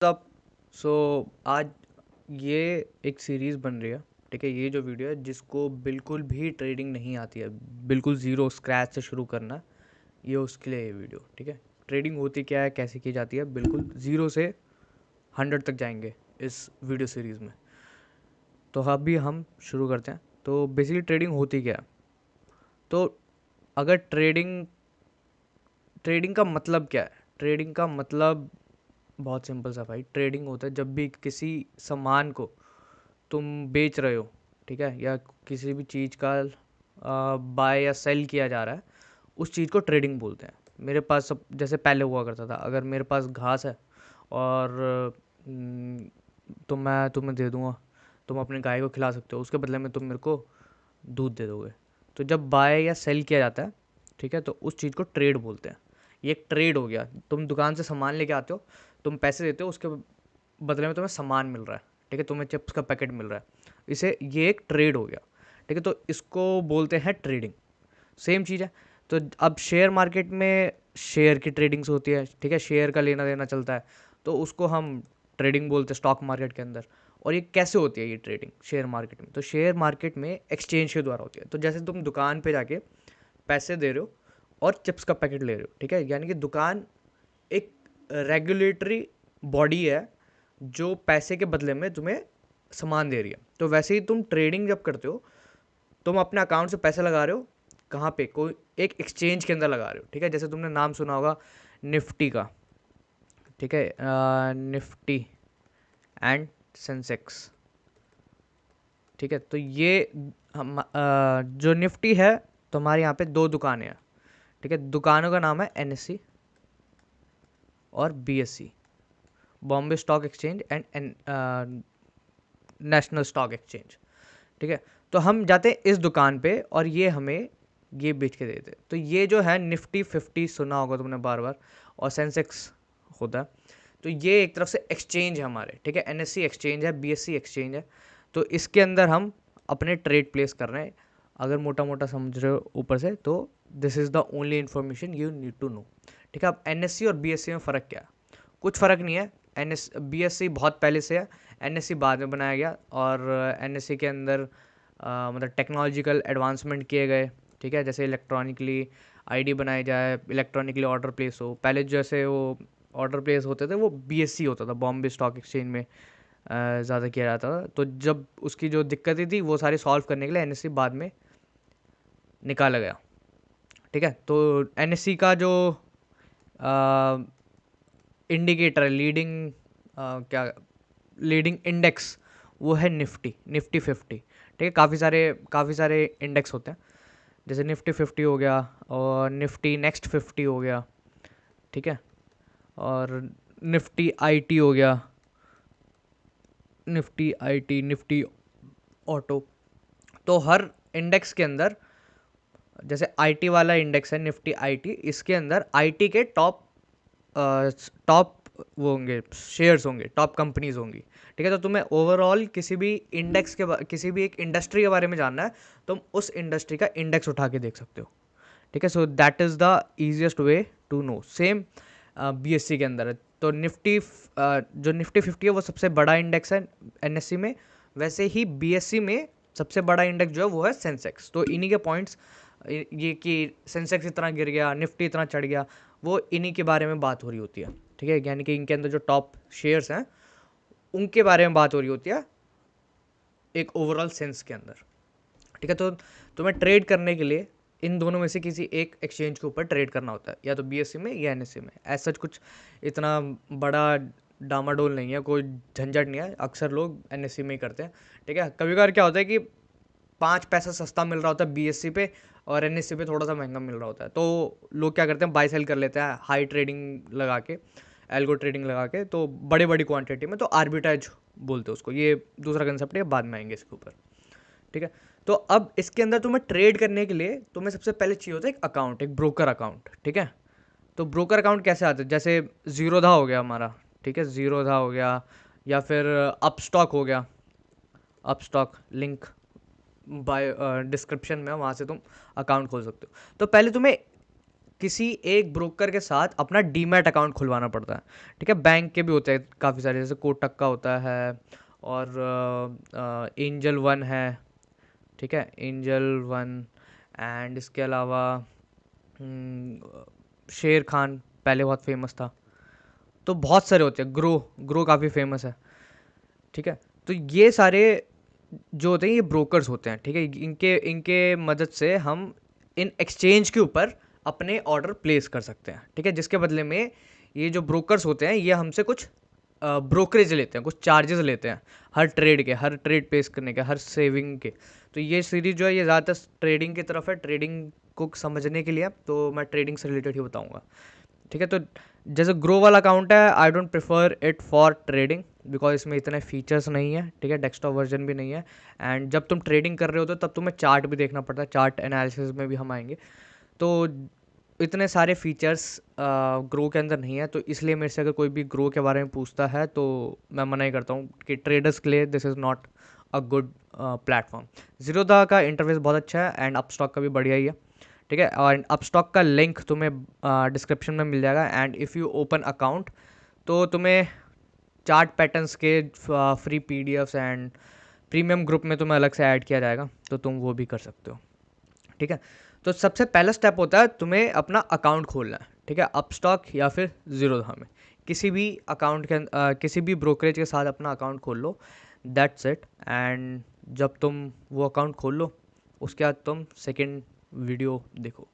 तब सो आज ये एक सीरीज़ बन रही है। ठीक है, ये जो वीडियो है जिसको बिल्कुल भी ट्रेडिंग नहीं आती है, बिल्कुल ज़ीरो स्क्रैच से शुरू करना है, ये उसके लिए ये वीडियो। ठीक है, ट्रेडिंग होती क्या है, कैसे की जाती है, बिल्कुल ज़ीरो से 100 तक जाएंगे इस वीडियो सीरीज़ में। तो अभी हम शुरू करते हैं। तो बेसिकली ट्रेडिंग होती क्या है? तो अगर ट्रेडिंग ट्रेडिंग का मतलब क्या है? ट्रेडिंग का मतलब बहुत सिंपल सा भाई, ट्रेडिंग होता है जब भी किसी सामान को तुम बेच रहे हो, ठीक है, या किसी भी चीज़ का बाय या सेल किया जा रहा है, उस चीज़ को ट्रेडिंग बोलते हैं। मेरे पास सब जैसे पहले हुआ करता था, अगर मेरे पास घास है और तो मैं तुम्हें दे दूंगा, तुम अपने गाय को खिला सकते हो, उसके बदले में तुम मेरे को दूध दे दोगे। तो जब बाय या सेल किया जाता है, ठीक है, तो उस चीज़ को ट्रेड बोलते हैं। ये एक ट्रेड हो गया। तुम दुकान से सामान लेके आते हो, तुम पैसे देते हो, उसके बदले में तुम्हें सामान मिल रहा है, ठीक है, तुम्हें चिप्स का पैकेट मिल रहा है, इसे ये एक ट्रेड हो गया। ठीक है, तो इसको बोलते हैं ट्रेडिंग। सेम चीज़ है। तो अब शेयर मार्केट में शेयर की ट्रेडिंग्स होती है, ठीक है, शेयर का लेना देना चलता है, तो उसको हम ट्रेडिंग बोलते हैं स्टॉक मार्केट के अंदर। और ये कैसे होती है ये ट्रेडिंग शेयर मार्केट में? तो शेयर मार्केट में एक्सचेंज के द्वारा होती है। तो जैसे तुम दुकान पे जाके पैसे दे रहे हो और चिप्स का पैकेट ले रहे हो, ठीक है, यानी कि दुकान एक रेगुलेटरी बॉडी है जो पैसे के बदले में तुम्हें सामान दे रही है। तो वैसे ही तुम ट्रेडिंग जब करते हो, तुम अपने अकाउंट से पैसे लगा रहे हो, कहाँ पे? कोई एक एक्सचेंज के अंदर लगा रहे हो, ठीक है। जैसे तुमने नाम सुना होगा निफ्टी का, ठीक है, निफ्टी एंड सेंसेक्स, ठीक है। तो ये जो निफ्टी है, तो हमारे यहाँ पे दो दुकानें हैं, ठीक है। दुकानों का नाम है एनएससी और BSc, Bombay stock exchange and national stock exchange, ठीक है। तो हम जाते हैं इस दुकान पे और ये हमें ये बेच के देते हैं। तो ये जो है निफ्टी 50 सुना होगा तुमने बार बार, और सेंसेक्स होता है। तो ये एक तरफ से एक्सचेंज है हमारे, ठीक है। एनएससी एक्सचेंज है, बीएससी एक्सचेंज है। तो इसके अंदर हम अपने ट्रेड प्लेस कर रहे हैं। अगर मोटा मोटा समझ रहे हो ऊपर से, तो this is the only information you need to know, ठीक है। अब एनएससी और बीएससी में फ़र्क क्या है? कुछ फ़र्क नहीं है। बीएससी बहुत पहले से है, एनएससी बाद में बनाया गया। और एनएससी के अंदर मतलब टेक्नोलॉजिकल एडवांसमेंट किए गए, ठीक है। जैसे इलेक्ट्रॉनिकली आईडी बनाई जाए, इलेक्ट्रॉनिकली ऑर्डर प्लेस हो। पहले जैसे वो ऑर्डर प्लेस होते थे, वो बीएससी होता था, बॉम्बे स्टॉक एक्सचेंज में ज़्यादा किया जाता था। तो जब उसकी जो दिक्कतें थी वो सारी सॉल्व करने के लिए एनएससी बाद में निकाला गया, ठीक है। तो एनएससी का जो इंडिकेटर है, लीडिंग क्या लीडिंग इंडेक्स, वो है निफ्टी, निफ्टी 50, ठीक है। काफ़ी सारे इंडेक्स होते हैं, जैसे निफ्टी 50 हो गया, और निफ्टी नेक्स्ट 50 हो गया, ठीक है, और निफ्टी आईटी हो गया, निफ्टी आईटी, निफ्टी ऑटो। तो हर इंडेक्स के अंदर, जैसे आईटी वाला इंडेक्स है निफ्टी आईटी, इसके अंदर आईटी के टॉप टॉप वो होंगे, शेयर्स होंगे, टॉप कंपनीज होंगी, ठीक है। तो तुम्हें ओवरऑल किसी भी इंडेक्स के किसी भी एक इंडस्ट्री के बारे में जानना है, तुम उस इंडस्ट्री का इंडेक्स उठा के देख सकते हो, ठीक है। So that is the easiest way to know. Same BSc के अंदर है। तो निफ्टी जो निफ्टी 50 है वो सबसे बड़ा इंडेक्स है एनएससी में। वैसे ही बीएससी में सबसे बड़ा इंडेक्स जो है वो है सेंसेक्स। तो इन्हीं के पॉइंट्स, ये कि सेंसेक्स इतना गिर गया, निफ्टी इतना चढ़ गया, वो इन्हीं के बारे में बात हो रही होती है, ठीक है। यानी कि इनके अंदर जो टॉप शेयर्स हैं उनके बारे में बात हो रही होती है एक ओवरऑल सेंस के अंदर, ठीक है। तो तुम्हें ट्रेड करने के लिए इन दोनों में से किसी एक एक्सचेंज के ऊपर ट्रेड करना होता है, या तो बीएससी में या एनएससी में। ऐसा सच कुछ इतना बड़ा डामाडोल नहीं है, कोई झंझट नहीं है। अक्सर लोग एनएससी में ही करते हैं, ठीक है। कभी कभार क्या होता है कि 5 पैसा सस्ता मिल रहा होता है बीएससी पे, और एनएससी पे थोड़ा सा महंगा मिल रहा होता है, तो लोग क्या करते हैं, बाय सेल कर लेते हैं हाई ट्रेडिंग लगा के, एल्गो ट्रेडिंग लगा के, तो बड़ी बड़ी क्वांटिटी में। तो आर्बिट्राज बोलते हैं उसको। ये दूसरा कंसेप्ट है, बाद में आएंगे इसके ऊपर, ठीक है। तो अब इसके अंदर तुम्हें ट्रेड करने के लिए तुम्हें सबसे पहले चाहिए होता है एक अकाउंट, एक ब्रोकर अकाउंट, ठीक है। तो ब्रोकर अकाउंट कैसे आते हैं? जैसे जीरोधा हो गया हमारा, ठीक है, जीरोधा हो गया, या फिर अपस्टॉक हो गया। अपस्टॉक लिंक बाय डिस्क्रिप्शन में, वहाँ से तुम अकाउंट खोल सकते हो। तो पहले तुम्हें किसी एक ब्रोकर के साथ अपना डीमैट अकाउंट खुलवाना पड़ता है। ठीक है, बैंक के भी होते हैं काफ़ी सारे, जैसे कोटक का होता है और एंजल वन है। ठीक है, एंजल वन। एंड इसके अलावा शेर खान पहले बहुत फेमस था। तो बहुत सारे होते हैं, ग्रो काफ़ी फेमस है। ठीक है, तो ये सारे जो होते हैं ये ब्रोकर्स होते हैं। ठीक है, इनके इनके मदद से हम इन एक्सचेंज के ऊपर अपने ऑर्डर प्लेस कर सकते हैं। ठीक है, जिसके बदले में ये जो ब्रोकर्स होते हैं ये हमसे कुछ ब्रोकरेज लेते हैं, कुछ चार्जेस लेते हैं हर ट्रेड प्लेस करने के, हर सेविंग के। तो ये सीरीज जो है ये ज़्यादातर ट्रेडिंग की तरफ है, ट्रेडिंग को समझने के लिए। तो मैं ट्रेडिंग से रिलेटेड ही बताऊँगा। ठीक है, तो जैसे ग्रो वाला अकाउंट है, I don't prefer it for trading because इसमें इतने फीचर्स नहीं है। ठीक है, डेस्कटॉप वर्जन भी नहीं है। एंड जब तुम ट्रेडिंग कर रहे हो तो तब तुम्हें चार्ट भी देखना पड़ता है, चार्ट एनालिसिस में भी हम आएंगे। तो इतने सारे फीचर्स ग्रो के अंदर नहीं है, तो इसलिए मेरे से अगर कोई भी ग्रो के बारे में पूछता है तो मैं मना ही करता हूँ कि ट्रेडर्स के लिए this is not a good platform. Zerodha का इंटरफेस बहुत अच्छा है एंड अपस्टॉक का भी बढ़िया ही है। ठीक है, और अपस्टॉक का लिंक तुम्हें डिस्क्रिप्शन में मिल जाएगा। And if you open account तो तुम्हें चार्ट पैटर्न्स के free PDFs and premium group में तुम्हें अलग से ऐड किया जाएगा, तो तुम वो भी कर सकते हो। ठीक है, तो सबसे पहला स्टेप होता है तुम्हें अपना अकाउंट खोलना है। ठीक है, अपस्टॉक या फिर ज़ीरोधा में किसी भी अकाउंट के किसी भी ब्रोकरेज के साथ अपना अकाउंट खोल लो, दैट्स इट। एंड जब तुम वो अकाउंट खोल लो उसके बाद तुम सेकेंड वीडियो देखो।